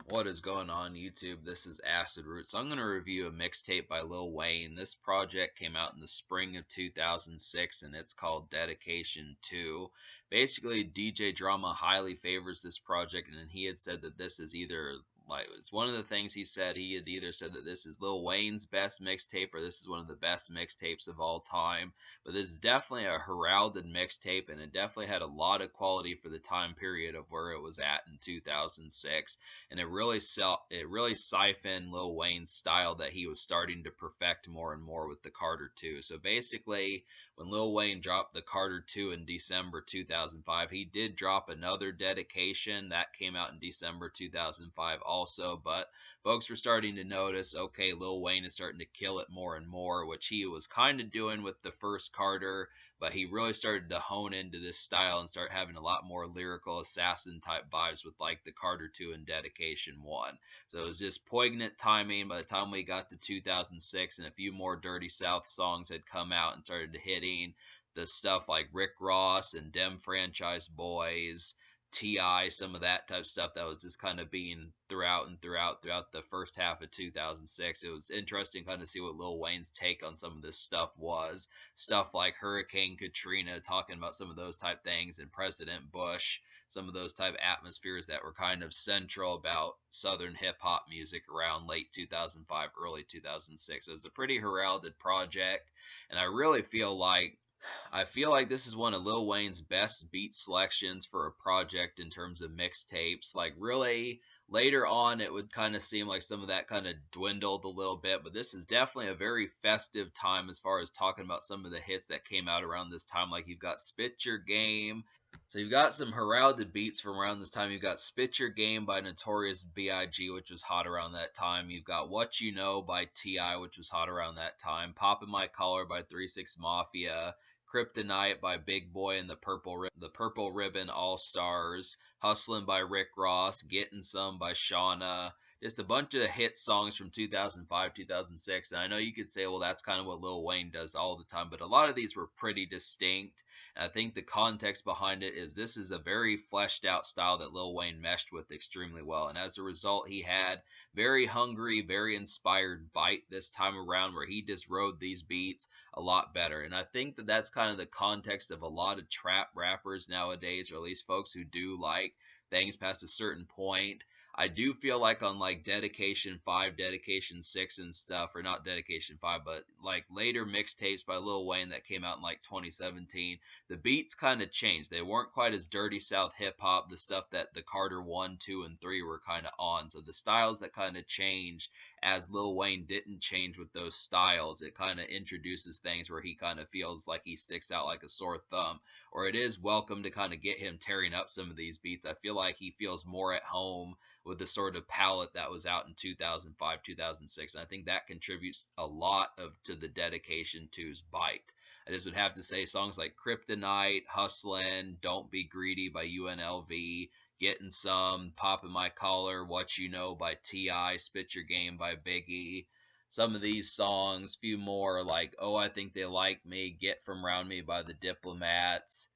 What is going on YouTube? This is Acid Roots. I'm going to review a mixtape by Lil Wayne. This project came out in the spring of 2006 and it's called Dedication 2. Basically, DJ Drama highly favors this project and he had said that this is either like it's one of the things he had either said that this is Lil Wayne's best mixtape or this is one of the best mixtapes of all time. But this is definitely a heralded mixtape and it definitely had a lot of quality for the time period of where it was at in 2006, and it really siphoned Lil Wayne's style that he was starting to perfect more and more with the Carter 2. So basically, when Lil Wayne dropped the Carter 2 in December 2005, he did drop another dedication that came out in December 2005 also, but folks were starting to notice, okay, Lil Wayne is starting to kill it more and more, which he was kind of doing with the first Carter, but he really started to hone into this style and start having a lot more lyrical assassin type vibes with like the Carter 2 and Dedication 1. So it was just poignant timing. By the time we got to 2006 and a few more Dirty South songs had come out and started hitting, the stuff like Rick Ross and Dem Franchise Boys, T.I., some of that type of stuff that was just kind of being throughout the first half of 2006. It was interesting kind of see what Lil Wayne's take on some of this stuff was. Stuff like Hurricane Katrina, talking about some of those type things, and President Bush, some of those type atmospheres that were kind of central about Southern hip hop music around late 2005, early 2006. It was a pretty heralded project, and I feel like this is one of Lil Wayne's best beat selections for a project in terms of mixtapes. Like, really, later on, it would kind of seem like some of that kind of dwindled a little bit, but this is definitely a very festive time as far as talking about some of the hits that came out around this time. Like, you've got Spit Your Game. So you've got some heralded beats from around this time. You've got Spit Your Game by Notorious B.I.G., which was hot around that time. You've got What You Know by T.I., which was hot around that time. Poppin' My Collar by 3 6 Mafia. Kryptonite by Big Boy and the Purple Ribbon All Stars, Hustlin' by Rick Ross, Gettin' Some by Shauna, just a bunch of hit songs from 2005, 2006. And I know you could say, well, that's kind of what Lil Wayne does all the time, but a lot of these were pretty distinct. And I think the context behind it is this is a very fleshed out style that Lil Wayne meshed with extremely well. And as a result, he had very hungry, very inspired bite this time around where he just rode these beats a lot better. And I think that that's kind of the context of a lot of trap rappers nowadays, or at least folks who do like things past a certain point. I do feel like on like Dedication 5, Dedication 6 and stuff, or not Dedication 5, but like later mixtapes by Lil Wayne that came out in like 2017, the beats kind of changed. They weren't quite as Dirty South hip hop, the stuff that the Carter 1, 2, and 3 were kind of on. So the styles that kind of changed as Lil Wayne didn't change with those styles. It kind of introduces things where he kind of feels like he sticks out like a sore thumb, or it is welcome to kind of get him tearing up some of these beats. I feel like he feels more at home with the sort of palette that was out in 2005, 2006. And I think that contributes a lot of to the Dedication 2's bite. I just would have to say songs like Kryptonite, Hustlin', Don't Be Greedy by UNLV, Getting Some, Poppin' My Collar, What You Know by T.I., Spit Your Game by Biggie. Some of these songs, few more like Oh I Think They Like Me, Get From Round Me by the Diplomats,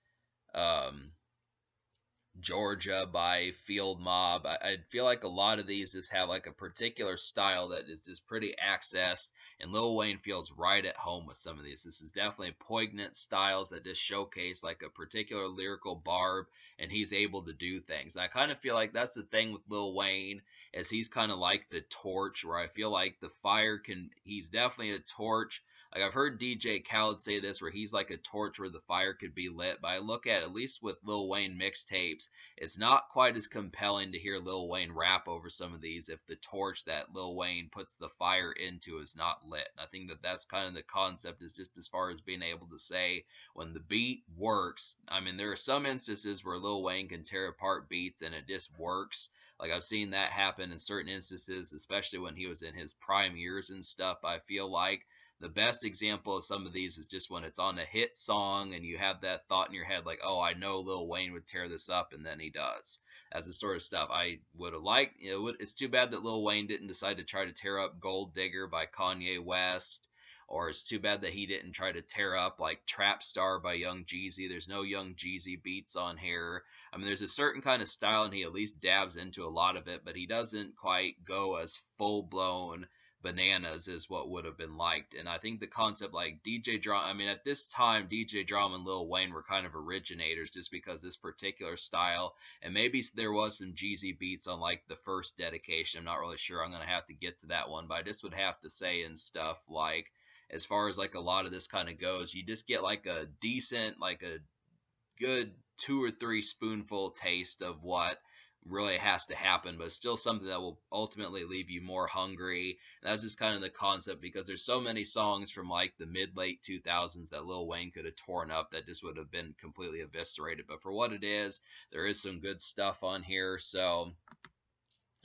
um, Georgia by Field Mob. I feel like a lot of these just have like a particular style that is just pretty accessed, and Lil Wayne feels right at home with some of these. This is definitely poignant styles that just showcase like a particular lyrical barb, and he's able to do things. And I kind of feel like that's the thing with Lil Wayne, is he's kind of like the torch, where I feel like he's definitely a torch. Like I've heard DJ Khaled say this, where he's like a torch where the fire could be lit. But I look at least with Lil Wayne mixtapes, it's not quite as compelling to hear Lil Wayne rap over some of these if the torch that Lil Wayne puts the fire into is not lit. And I think that that's kind of the concept, is just as far as being able to say when the beat works. I mean, there are some instances where Lil Wayne can tear apart beats and it just works. Like I've seen that happen in certain instances, especially when he was in his prime years and stuff. I feel like the best example of some of these is just when it's on a hit song and you have that thought in your head like, oh, I know Lil Wayne would tear this up, and then he does. That's the sort of stuff I would have liked. It's too bad that Lil Wayne didn't decide to try to tear up Gold Digger by Kanye West, or it's too bad that he didn't try to tear up like Trap Star by Young Jeezy. There's no Young Jeezy beats on here. I mean, there's a certain kind of style, and he at least dabs into a lot of it, but he doesn't quite go as full blown bananas as what would have been liked. And I think the concept like DJ Drama, I mean, at this time, DJ Drama and Lil Wayne were kind of originators just because this particular style, and maybe there was some Jeezy beats on like the first dedication. I'm not really sure. I'm going to have to get to that one, but I just would have to say and stuff like, as far as like a lot of this kind of goes, you just get like a decent, like a good 2 or 3 spoonful taste of what really has to happen, but still something that will ultimately leave you more hungry. And that's just kind of the concept, because there's so many songs from like the mid late 2000s that Lil Wayne could have torn up that just would have been completely eviscerated. But for what it is, there is some good stuff on here. So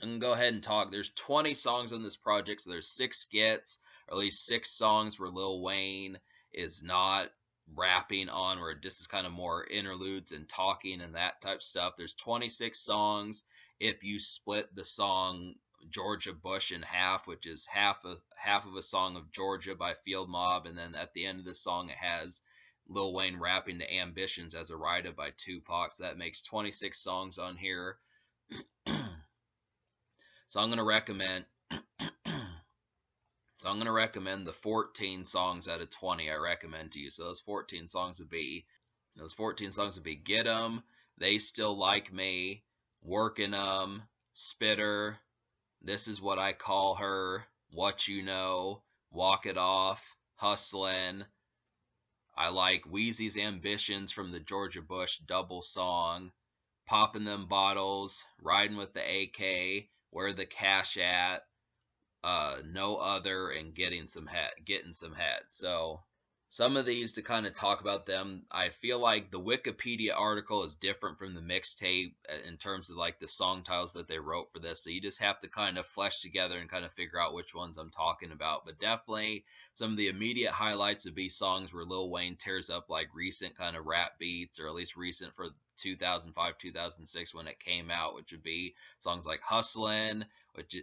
I'm gonna go ahead and talk. There's 20 songs on this project, so there's 6 skits, or at least 6 songs where Lil Wayne is not rapping on, where this is kind of more interludes and talking and that type of stuff. There's 26 songs. If you split the song Georgia Bush in half, which is half of a song of Georgia by Field Mob, and then at the end of the song it has Lil Wayne rapping to Ambitions as a Writer by Tupac. So that makes 26 songs on here. So I'm gonna recommend the 14 songs out of 20 I recommend to you. So those 14 songs would be Get 'em, They Still Like Me, Workin' 'em, Spitter, This Is What I Call Her, What You Know, Walk It Off, Hustlin'. I like Wheezy's Ambitions from the Georgia Bush double song, Poppin' Them Bottles, Riding with the AK, Where the Cash At, No Other, and Getting Some Head. So some of these, to kind of talk about them, I feel like the Wikipedia article is different from the mixtape in terms of like the song titles that they wrote for this. So you just have to kind of flesh together and kind of figure out which ones I'm talking about. But definitely some of the immediate highlights would be songs where Lil Wayne tears up like recent kind of rap beats, or at least recent for 2005, 2006 when it came out, which would be songs like Hustlin',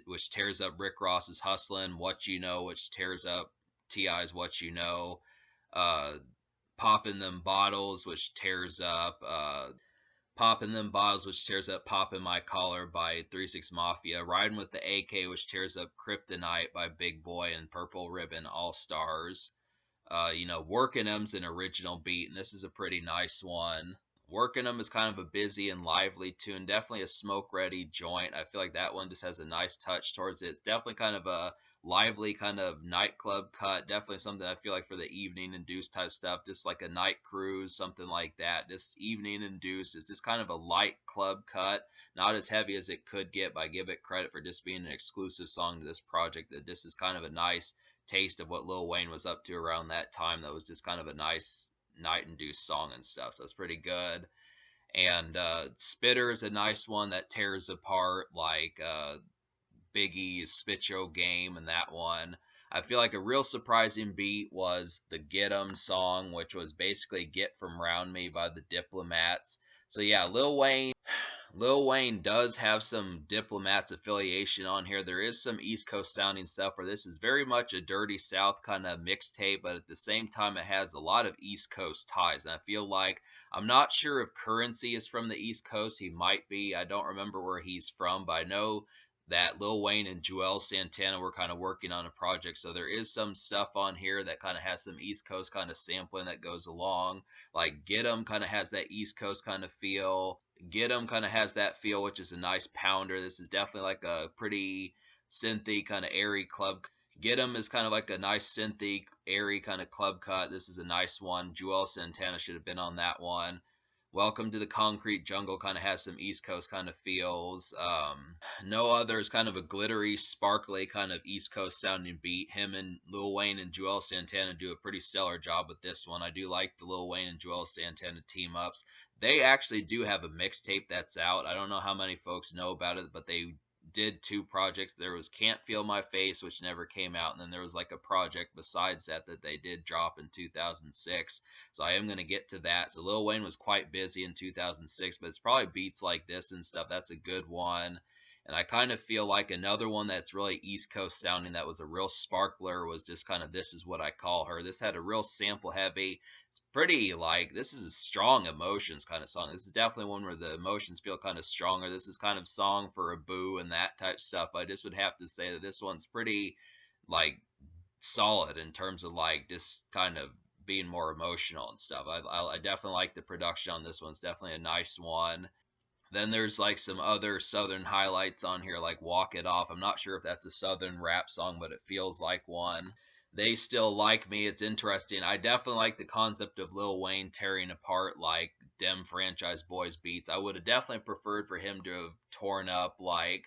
which tears up Rick Ross's Hustlin', What You Know, which tears up T.I.'s What You Know, uh, Poppin' Them Bottles, which tears up Poppin' My Collar by 3-6 Mafia, Riding with the AK, which tears up Kryptonite by Big Boy and Purple Ribbon All Stars. Workin' 'em's an original beat, and this is a pretty nice one. Working Them is kind of a busy and lively tune, definitely a smoke ready joint. I feel like that one just has a nice touch towards it. It's definitely kind of a lively kind of nightclub cut, definitely something I feel like for the evening induced type stuff, just like a night cruise, something like that. Just evening induced. It's just kind of a light club cut, not as heavy as it could get, but I give it credit for just being an exclusive song to this project. That this is kind of a nice taste of what Lil Wayne was up to around that time. That was just kind of a nice night induced song and stuff, so that's pretty good. And Spitter is a nice one that tears apart like Biggie's Spit Your Game, and that one I feel like a real surprising beat was the Get 'em song, which was basically Get From Round Me by the Diplomats. So yeah, Lil Wayne does have some Diplomats affiliation on here. There is some East Coast sounding stuff where this is very much a Dirty South kind of mixtape, but at the same time it has a lot of East Coast ties. And I feel like, I'm not sure if Currency is from the East Coast. He might be. I don't remember where he's from, but I know that Lil Wayne and Joel Santana were kind of working on a project. So there is some stuff on here that kind of has some East Coast kind of sampling that goes along. Like Get 'em kind of has that East Coast kind of feel. Get 'em kind of has that feel, which is a nice pounder. This is definitely like a pretty synthy kind of airy club. Get 'em is kind of like a nice synthy, airy kind of club cut. This is a nice one. Joel Santana should have been on that one. Welcome to the Concrete Jungle kind of has some East Coast kind of feels. No Other is kind of a glittery, sparkly kind of East Coast sounding beat. Him and Lil Wayne and Joel Santana do a pretty stellar job with this one. I do like the Lil Wayne and Joel Santana team ups. They actually do have a mixtape that's out. I don't know how many folks know about it, but they did 2 projects. There was Can't Feel My Face, which never came out, and then there was like a project besides that they did drop in 2006. So I am going to get to that. So Lil Wayne was quite busy in 2006, but it's probably beats like this and stuff. That's a good one. And I kind of feel like another one that's really East Coast sounding that was a real sparkler was just kind of This Is What I Call Her. This had a real sample heavy. It's pretty like this is a strong emotions kind of song. This is definitely one where the emotions feel kind of stronger. This is kind of song for a boo and that type stuff. I just would have to say that this one's pretty like solid in terms of like just kind of being more emotional and stuff. I definitely like the production on this one. It's definitely a nice one. Then there's like some other southern highlights on here, like Walk It Off. I'm not sure if that's a southern rap song, but it feels like one. They Still Like Me. It's interesting. I definitely like the concept of Lil Wayne tearing apart like Dem Franchise Boys beats. I would have definitely preferred for him to have torn up like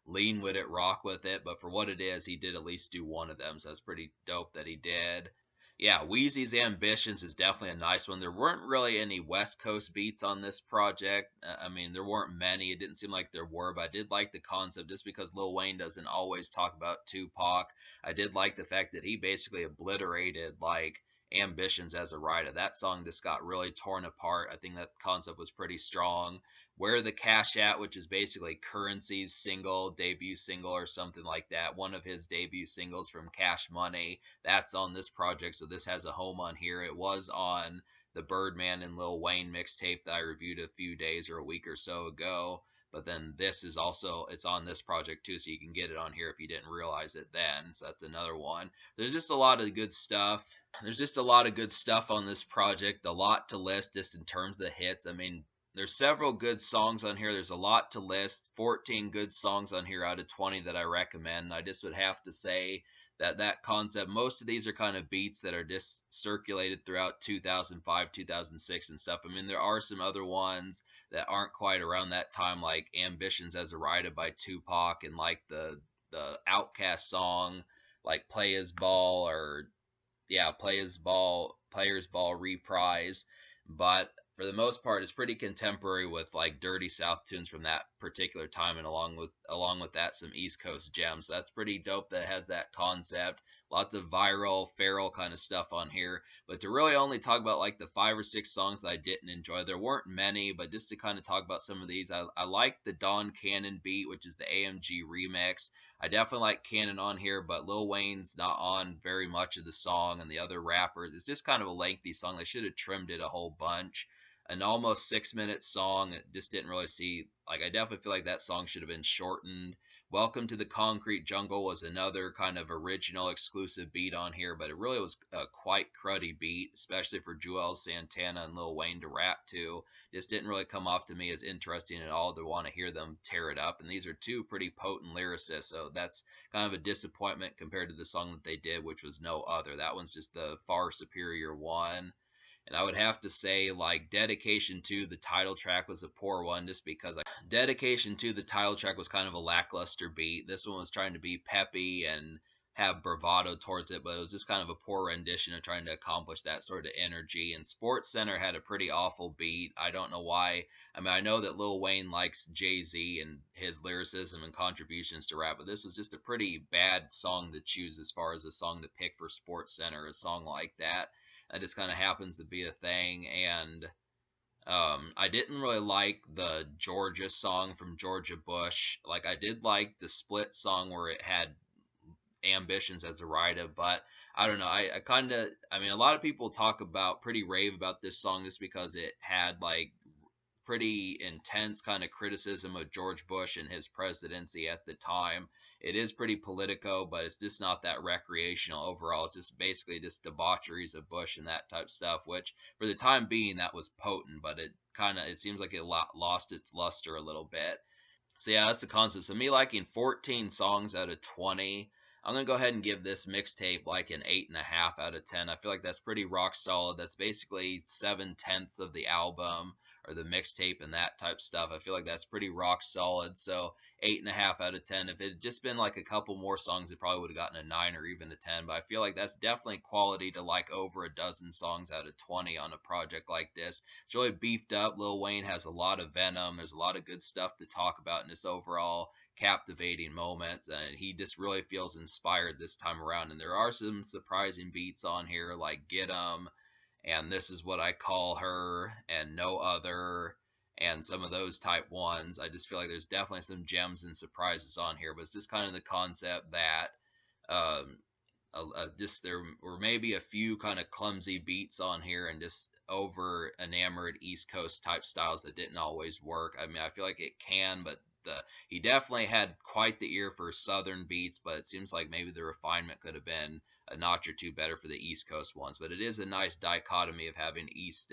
Lean With It, Rock With It, but for what it is, he did at least do one of them, so that's pretty dope that he did. Yeah, Wheezy's Ambitions is definitely a nice one. There weren't really any West Coast beats on this project. I mean, there weren't many. It didn't seem like there were, but I did like the concept just because Lil Wayne doesn't always talk about Tupac. I did like the fact that he basically obliterated like Ambitions as a writer. That song just got really torn apart. I think that concept was pretty strong. Where the Cash At, which is basically Currency's single, debut single or something like that. One of his debut singles from Cash Money. That's on this project, so this has a home on here. It was on the Birdman and Lil Wayne mixtape that I reviewed a few days or a week or so ago. But then this is also it's on this project too, so you can get it on here if you didn't realize it then. So that's another one. There's just a lot of good stuff. There's just a lot of good stuff on this project. A lot to list just in terms of the hits. I mean, there's several good songs on here. There's a lot to list. 14 good songs on here out of 20 that I recommend. I just would have to say that concept, most of these are kind of beats that are just circulated throughout 2005, 2006 and stuff. I mean, there are some other ones that aren't quite around that time, like Ambitions as a Rider by Tupac and like the Outcast song, like Play His Ball or yeah, Players Ball reprise. But for the most part, it's pretty contemporary with like dirty South tunes from that particular time, and along with that, some East Coast gems. So that's pretty dope. That has that concept. Lots of viral, feral kind of stuff on here. But to really only talk about like the 5 or 6 songs that I didn't enjoy, there weren't many. But just to kind of talk about some of these, I like the Don Cannon beat, which is the AMG remix. I definitely like Cannon on here, but Lil Wayne's not on very much of the song, and the other rappers. It's just kind of a lengthy song. They should have trimmed it a whole bunch. An almost 6 minute song. It just didn't really see. Like, I definitely feel like that song should have been shortened. Welcome to the Concrete Jungle was another kind of original exclusive beat on here, but it really was a quite cruddy beat, especially for Joel Santana and Lil Wayne to rap to. Just didn't really come off to me as interesting at all to want to hear them tear it up. And these are two pretty potent lyricists, so that's kind of a disappointment compared to the song that they did, which was No Other. That one's just the far superior one. And I would have to say, like, Dedication to the title track was a poor one just because Dedication to the title track was kind of a lackluster beat. This one was trying to be peppy and have bravado towards it, but it was just kind of a poor rendition of trying to accomplish that sort of energy. And Sports Center had a pretty awful beat. I don't know why. I mean, I know that Lil Wayne likes Jay-Z and his lyricism and contributions to rap, but this was just a pretty bad song to choose as far as a song to pick for Sports Center, a song like that. That just kind of happens to be a thing. And I didn't really like the Georgia song from Georgia Bush. Like, I did like the Split song where it had Ambitions as a writer, but I don't know. I kind of, I mean, a lot of people talk about pretty rave about this song just because it had like pretty intense kind of criticism of George Bush and his presidency at the time. It is pretty politico, but it's just not that recreational overall. It's just basically just debaucheries of Bush and that type of stuff, which for the time being that was potent, but it seems like it lost its luster a little bit. So yeah, that's the concept. So me liking 14 songs out of 20. I'm gonna go ahead and give this mixtape like an 8.5 out of 10. I feel like that's pretty rock solid. That's basically 7/10 of the album or the mixtape and that type stuff. I feel like that's pretty rock solid. So 8.5 out of 10. If it had just been like a couple more songs, it probably would have gotten a 9 or even a 10. But I feel like that's definitely quality to like over a dozen songs out of 20 on a project like this. It's really beefed up. Lil Wayne has a lot of venom. There's a lot of good stuff to talk about in this overall captivating moments, and he just really feels inspired this time around. And there are some surprising beats on here like Get 'em and This Is What I Call Her and No Other and some of those type ones. I just feel like there's definitely some gems and surprises on here, but it's just kind of the concept that um, just there were maybe a few kind of clumsy beats on here and just over enamored East Coast type styles that didn't always work. I mean, I feel like it can, but he definitely had quite the ear for Southern beats, but it seems like maybe the refinement could have been a notch or two better for the East Coast ones. But it is a nice dichotomy of having East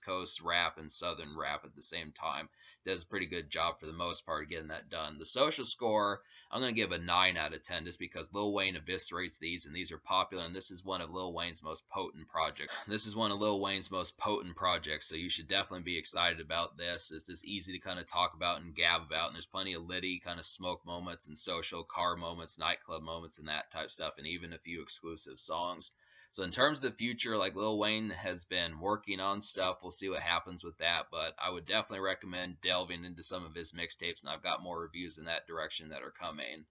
Coast rap and Southern rap at the same time. Does a pretty good job for the most part getting that done. The social score, I'm going to give a 9 out of 10 just because Lil Wayne eviscerates these, and these are popular, and this is one of Lil Wayne's most potent projects. So you should definitely be excited about this. It's just easy to kind of talk about and gab about, and there's plenty of litty kind of smoke moments and social car moments, nightclub moments, and that type stuff, and even a few exclusive songs. So in terms of the future, like Lil Wayne has been working on stuff. We'll see what happens with that, but I would definitely recommend delving into some of his mixtapes, and I've got more reviews in that direction that are coming.